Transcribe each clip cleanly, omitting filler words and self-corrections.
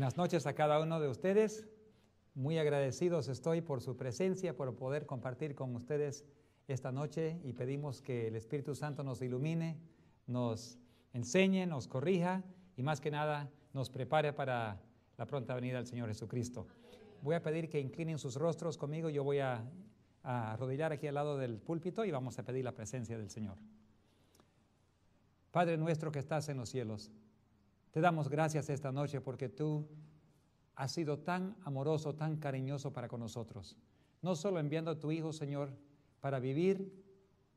Buenas noches a cada uno de ustedes. Muy agradecidos estoy por su presencia, por poder compartir con ustedes esta noche y pedimos que el Espíritu Santo nos ilumine, nos enseñe, nos corrija y más que nada nos prepare para la pronta venida del Señor Jesucristo. Voy a pedir que inclinen sus rostros conmigo. Yo voy a arrodillar aquí al lado del púlpito y vamos a pedir la presencia del Señor. Padre nuestro que estás en los cielos, te damos gracias esta noche porque tú has sido tan amoroso, tan cariñoso para con nosotros. No solo enviando a tu Hijo, Señor, para vivir,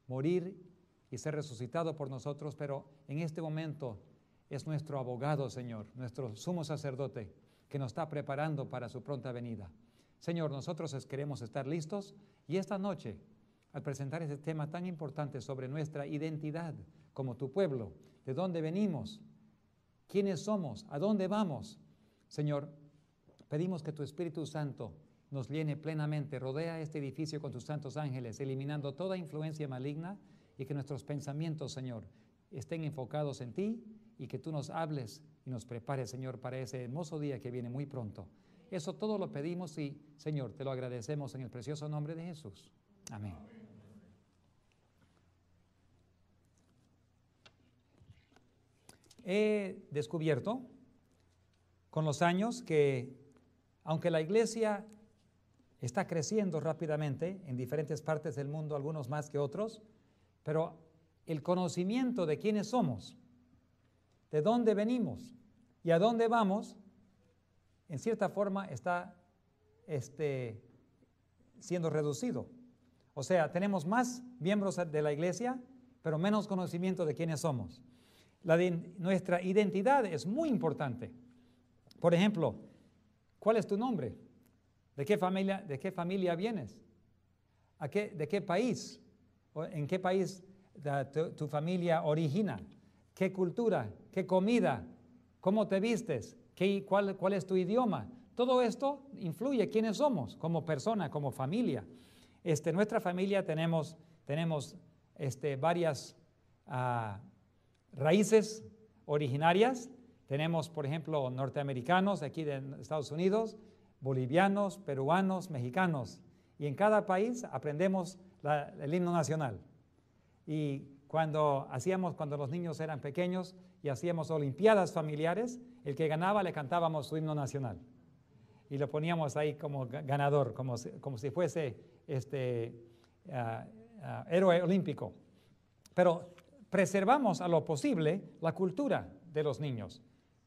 morir y ser resucitado por nosotros, pero en este momento es nuestro abogado, Señor, nuestro sumo sacerdote, que nos está preparando para su pronta venida. Señor, nosotros queremos estar listos y esta noche, al presentar este tema tan importante sobre nuestra identidad como tu pueblo, de dónde venimos, quiénes somos, a dónde vamos, Señor, pedimos que tu Espíritu Santo nos llene plenamente, rodea este edificio con tus santos ángeles, eliminando toda influencia maligna y que nuestros pensamientos, Señor, estén enfocados en ti y que tú nos hables y nos prepares, Señor, para ese hermoso día que viene muy pronto. Eso todo lo pedimos y, Señor, te lo agradecemos en el precioso nombre de Jesús. Amén. He descubierto con los años que, aunque la iglesia está creciendo rápidamente en diferentes partes del mundo, algunos más que otros, pero el conocimiento de quiénes somos, de dónde venimos y a dónde vamos, en cierta forma está siendo reducido. O sea, tenemos más miembros de la iglesia, pero menos conocimiento de quiénes somos. Nuestra identidad es muy importante. Por ejemplo, ¿cuál es tu nombre? ¿De qué familia vienes? ¿De qué país? ¿En qué país tu familia origina? ¿Qué cultura? ¿Qué comida? ¿Cómo te vistes? ¿Cuál es tu idioma? Todo esto influye quiénes somos como persona, como familia. Nuestra familia tenemos varias raíces originarias. Tenemos, por ejemplo, norteamericanos aquí de Estados Unidos, bolivianos, peruanos, mexicanos. Y en cada país aprendemos el himno nacional. Y cuando los niños eran pequeños y hacíamos olimpiadas familiares, el que ganaba le cantábamos su himno nacional. Y lo poníamos ahí como ganador, como si fuese héroe olímpico. Pero preservamos a lo posible la cultura de los niños,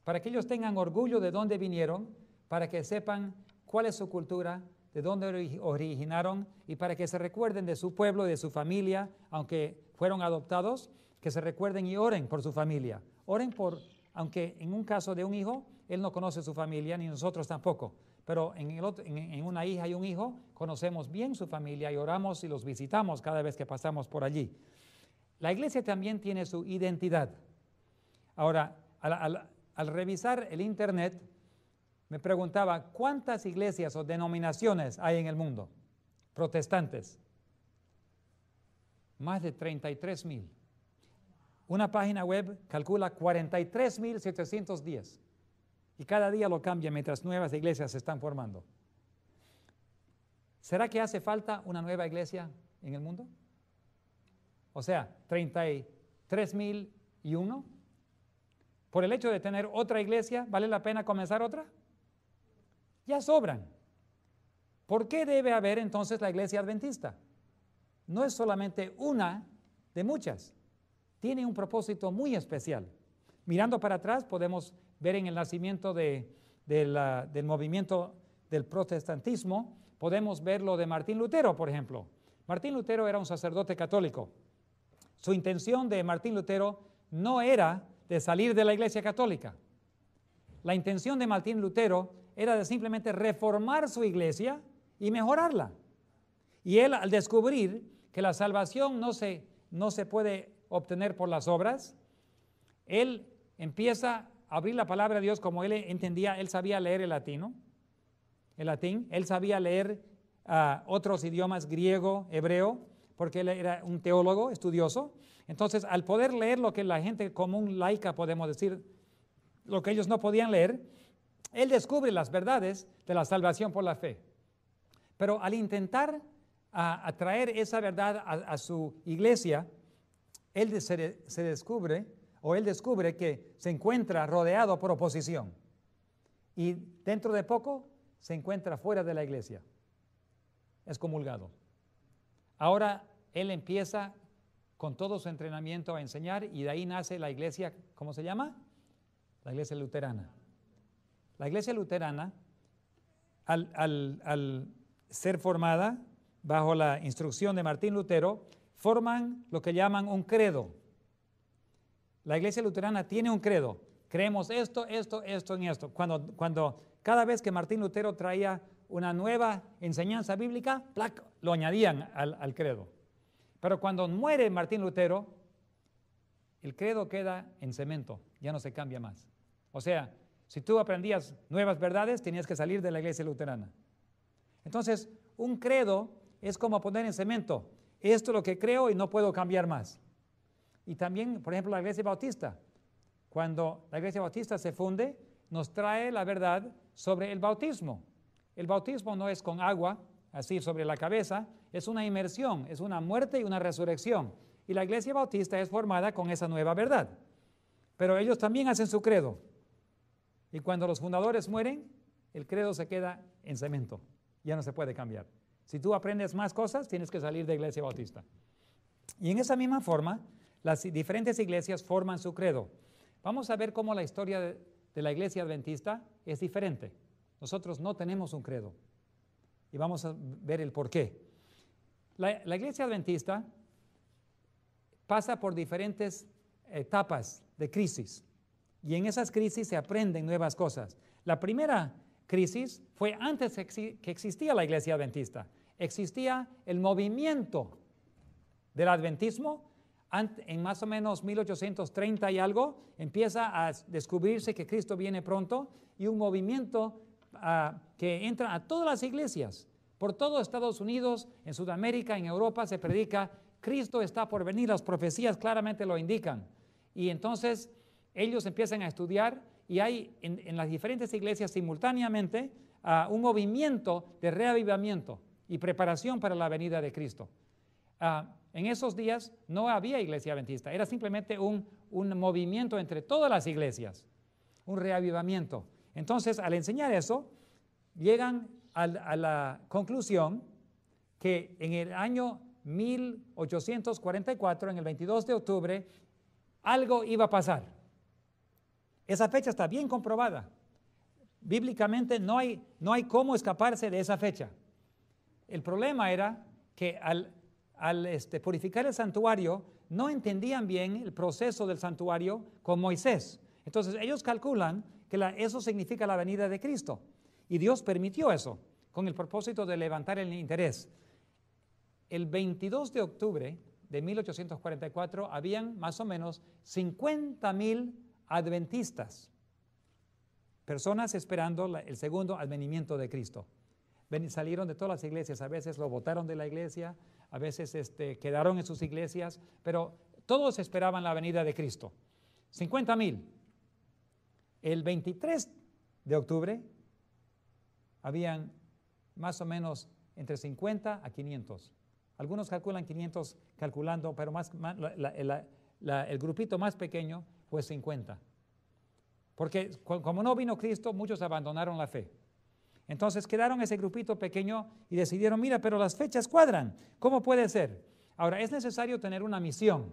para que ellos tengan orgullo de dónde vinieron, para que sepan cuál es su cultura, de dónde originaron y para que se recuerden de su pueblo, de su familia, aunque fueron adoptados, que se recuerden y oren por su familia. Aunque en un caso de un hijo, él no conoce su familia, ni nosotros tampoco, pero en una hija y un hijo conocemos bien su familia y oramos y los visitamos cada vez que pasamos por allí. La iglesia también tiene su identidad. Ahora, al revisar el internet, me preguntaba, ¿cuántas iglesias o denominaciones hay en el mundo? Protestantes. Más de 33,000. Una página web calcula 43,710. Y cada día lo cambia mientras nuevas iglesias se están formando. ¿Será que hace falta una nueva iglesia en el mundo? O sea, 33,001. Por el hecho de tener otra iglesia, ¿vale la pena comenzar otra? Ya sobran. ¿Por qué debe haber entonces la iglesia adventista? No es solamente una de muchas. Tiene un propósito muy especial. Mirando para atrás podemos ver en el nacimiento del movimiento del protestantismo, podemos ver lo de Martín Lutero, por ejemplo. Martín Lutero era un sacerdote católico. Su intención de Martín Lutero no era de salir de la iglesia católica. La intención de Martín Lutero era de simplemente reformar su iglesia y mejorarla. Y él, al descubrir que la salvación no se puede obtener por las obras, él empieza a abrir la palabra de Dios como él entendía. Él sabía leer el latín, él sabía leer otros idiomas, griego, hebreo, porque él era un teólogo estudioso. Entonces, al poder leer lo que la gente común laica, podemos decir, lo que ellos no podían leer, Él descubre las verdades de la salvación por la fe. Pero al intentar atraer esa verdad a su iglesia, él descubre que se encuentra rodeado por oposición. Y dentro de poco se encuentra fuera de la iglesia, excomulgado. Ahora él empieza con todo su entrenamiento a enseñar y de ahí nace la iglesia, ¿cómo se llama? La iglesia luterana. La iglesia luterana, al ser formada bajo la instrucción de Martín Lutero, forman lo que llaman un credo. La iglesia luterana tiene un credo. Creemos esto en esto. Cuando cada vez que Martín Lutero traía una nueva enseñanza bíblica, ¡plac!, lo añadían al credo. Pero cuando muere Martín Lutero, el credo queda en cemento, ya no se cambia más. O sea, si tú aprendías nuevas verdades, tenías que salir de la iglesia luterana. Entonces, un credo es como poner en cemento, esto es lo que creo y no puedo cambiar más. Y también, por ejemplo, la iglesia bautista. Cuando la iglesia bautista se funde, nos trae la verdad sobre el bautismo. El bautismo no es con agua, así sobre la cabeza, es una inmersión, es una muerte y una resurrección. Y la iglesia bautista es formada con esa nueva verdad. Pero ellos también hacen su credo. Y cuando los fundadores mueren, el credo se queda en cemento, ya no se puede cambiar. Si tú aprendes más cosas, tienes que salir de iglesia bautista. Y en esa misma forma, las diferentes iglesias forman su credo. Vamos a ver cómo la historia de la iglesia adventista es diferente. Nosotros no tenemos un credo. Y vamos a ver el por qué. La iglesia adventista pasa por diferentes etapas de crisis. Y en esas crisis se aprenden nuevas cosas. La primera crisis fue antes que existía la iglesia adventista. Existía el movimiento del adventismo. En más o menos 1830 y algo, empieza a descubrirse que Cristo viene pronto y un movimiento que entra a todas las iglesias. Por todo Estados Unidos, en Sudamérica, en Europa se predica, Cristo está por venir, las profecías claramente lo indican. Y entonces ellos empiezan a estudiar y hay en las diferentes iglesias simultáneamente un movimiento de reavivamiento y preparación para la venida de Cristo. En esos días no había iglesia adventista, era simplemente un movimiento entre todas las iglesias, un reavivamiento. Entonces, al enseñar eso, llegan a la conclusión que en el año 1844, en el 22 de octubre, algo iba a pasar. Esa fecha está bien comprobada. Bíblicamente no hay cómo escaparse de esa fecha. El problema era que al purificar el santuario, no entendían bien el proceso del santuario con Moisés. Entonces ellos calculan que eso significa la venida de Cristo. Y Dios permitió eso, con el propósito de levantar el interés. El 22 de octubre de 1844 habían más o menos 50,000 adventistas, personas esperando el segundo advenimiento de Cristo. Salieron de todas las iglesias, a veces lo botaron de la iglesia, a veces quedaron en sus iglesias, pero todos esperaban la venida de Cristo. 50,000. El 23 de octubre habían más o menos entre 50 a 500. Algunos calculan 500 calculando, pero el grupito más pequeño fue 50. Porque como no vino Cristo, muchos abandonaron la fe. Entonces quedaron ese grupito pequeño y decidieron, mira, pero las fechas cuadran, ¿cómo puede ser? Ahora, es necesario tener una misión.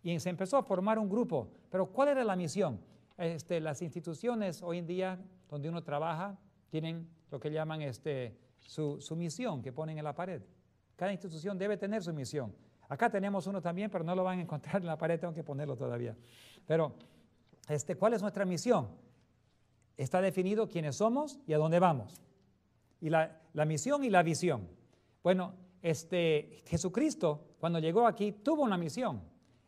Y se empezó a formar un grupo, pero ¿cuál era la misión? Las instituciones hoy en día donde uno trabaja tienen lo que llaman su misión que ponen en la pared. Cada institución debe tener su misión. Acá tenemos uno también, pero no lo van a encontrar en la pared, tengo que ponerlo todavía. Pero, ¿cuál es nuestra misión? Está definido quiénes somos y a dónde vamos. Y la misión y la visión. Bueno, Jesucristo, cuando llegó aquí, tuvo una misión.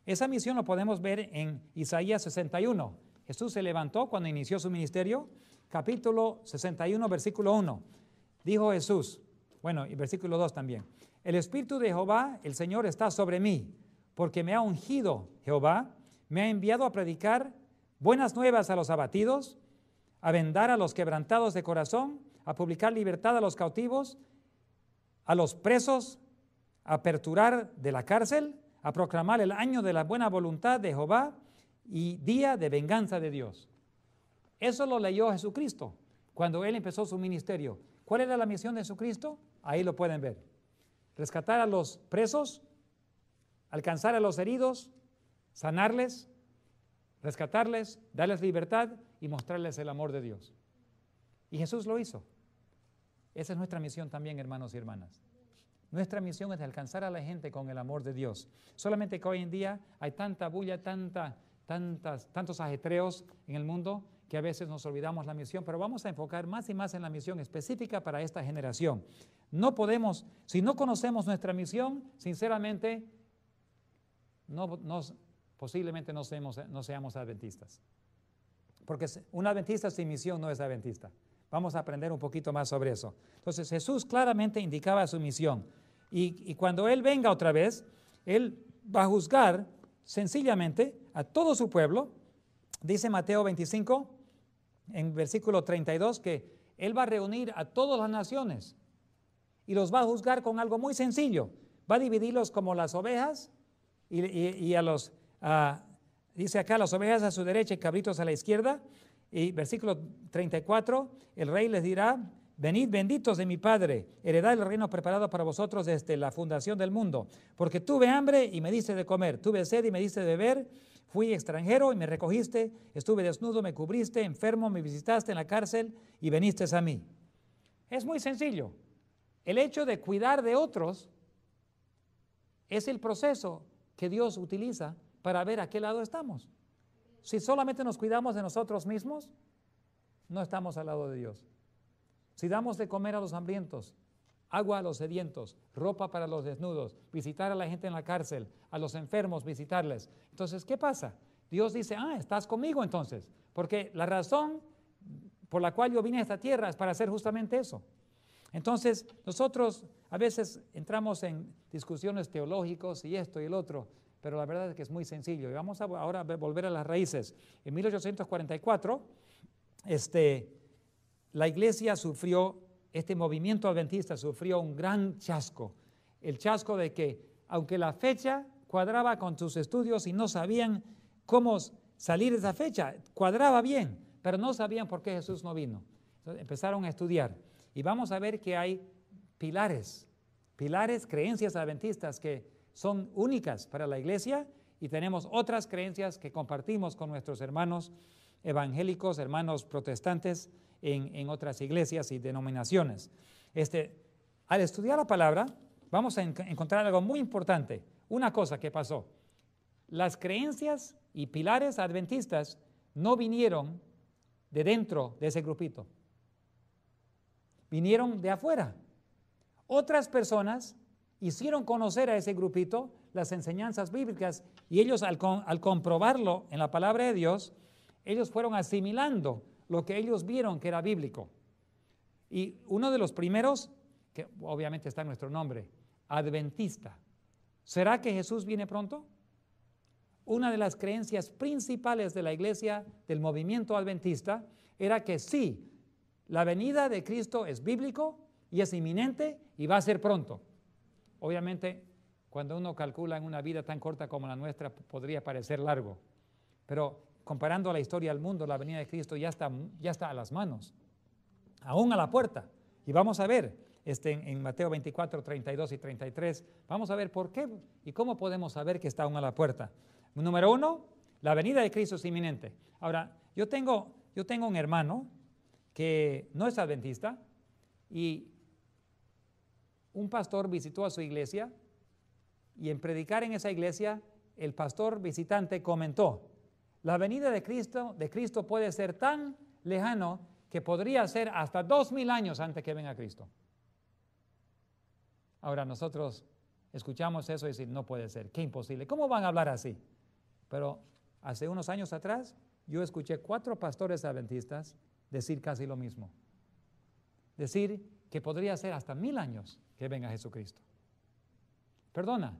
Esa misión lo podemos ver en Isaías 61. Jesús se levantó cuando inició su ministerio, capítulo 61, versículo 1. Dijo Jesús, bueno, y versículo 2 también. El Espíritu de Jehová, el Señor, está sobre mí, porque me ha ungido Jehová, me ha enviado a predicar buenas nuevas a los abatidos, a vendar a los quebrantados de corazón, a publicar libertad a los cautivos, a los presos, a aperturar de la cárcel, a proclamar el año de la buena voluntad de Jehová y día de venganza de Dios. Eso lo leyó Jesucristo cuando Él empezó su ministerio. ¿Cuál era la misión de Jesucristo? Ahí lo pueden ver. Rescatar a los presos, alcanzar a los heridos, sanarles, rescatarles, darles libertad y mostrarles el amor de Dios. Y Jesús lo hizo. Esa es nuestra misión también, hermanos y hermanas. Nuestra misión es alcanzar a la gente con el amor de Dios. Solamente que hoy en día hay tanta bulla, tantos ajetreos en el mundo que a veces nos olvidamos la misión, pero vamos a enfocar más y más en la misión específica para esta generación. No podemos, si no conocemos nuestra misión, sinceramente, posiblemente no seamos adventistas. Porque un adventista sin misión no es adventista. Vamos a aprender un poquito más sobre eso. Entonces Jesús claramente indicaba su misión. Y cuando Él venga otra vez, Él va a juzgar sencillamente a todo su pueblo. Dice Mateo 25, en versículo 32, que Él va a reunir a todas las naciones y los va a juzgar con algo muy sencillo. Va a dividirlos como las ovejas y a los, dice acá, las ovejas a su derecha y cabritos a la izquierda. Y versículo 34, el rey les dirá: venid benditos de mi Padre, heredad el reino preparado para vosotros desde la fundación del mundo, porque tuve hambre y me diste de comer, tuve sed y me diste de beber, fui extranjero y me recogiste, estuve desnudo, me cubriste, enfermo, me visitaste en la cárcel y viniste a mí. Es muy sencillo. El hecho de cuidar de otros es el proceso que Dios utiliza para ver a qué lado estamos. Si solamente nos cuidamos de nosotros mismos, no estamos al lado de Dios. Si damos de comer a los hambrientos, agua a los sedientos, ropa para los desnudos, visitar a la gente en la cárcel, a los enfermos, visitarles. Entonces, ¿qué pasa? Dios dice: estás conmigo entonces, porque la razón por la cual yo vine a esta tierra es para hacer justamente eso. Entonces, nosotros a veces entramos en discusiones teológicas y esto y el otro, pero la verdad es que es muy sencillo. Y vamos ahora a volver a las raíces. En 1844, la iglesia sufrió, este movimiento adventista sufrió un gran chasco. El chasco de que, aunque la fecha cuadraba con sus estudios y no sabían cómo salir de esa fecha, cuadraba bien, pero no sabían por qué Jesús no vino. Entonces empezaron a estudiar. Y vamos a ver que hay pilares, creencias adventistas que son únicas para la iglesia, y tenemos otras creencias que compartimos con nuestros hermanos evangélicos, hermanos protestantes en otras iglesias y denominaciones. Al estudiar la palabra vamos a encontrar algo muy importante, una cosa que pasó. Las creencias y pilares adventistas no vinieron de dentro de ese grupito, vinieron de afuera. Otras personas hicieron conocer a ese grupito las enseñanzas bíblicas, y ellos al comprobarlo en la palabra de Dios, ellos fueron asimilando lo que ellos vieron que era bíblico. Y uno de los primeros, que obviamente está en nuestro nombre, adventista. ¿Será que Jesús viene pronto? Una de las creencias principales de la iglesia, del movimiento adventista, era que sí, la venida de Cristo es bíblico y es inminente y va a ser pronto. Obviamente, cuando uno calcula en una vida tan corta como la nuestra, podría parecer largo, pero comparando la historia del mundo, la venida de Cristo ya está a las manos, aún a la puerta. Y vamos a ver en Mateo 24, 32 y 33, vamos a ver por qué y cómo podemos saber que está aún a la puerta. Número uno, la venida de Cristo es inminente. Ahora, yo tengo un hermano que no es adventista, y un pastor visitó a su iglesia, y en predicar en esa iglesia, el pastor visitante comentó: la venida de Cristo puede ser tan lejano que podría ser hasta 2000 años antes que venga Cristo. Ahora nosotros escuchamos eso y decimos: no puede ser, qué imposible, ¿cómo van a hablar así? Pero hace unos años atrás yo escuché 4 pastores adventistas decir casi lo mismo, decir que podría ser hasta 1000 años que venga Jesucristo. Perdona,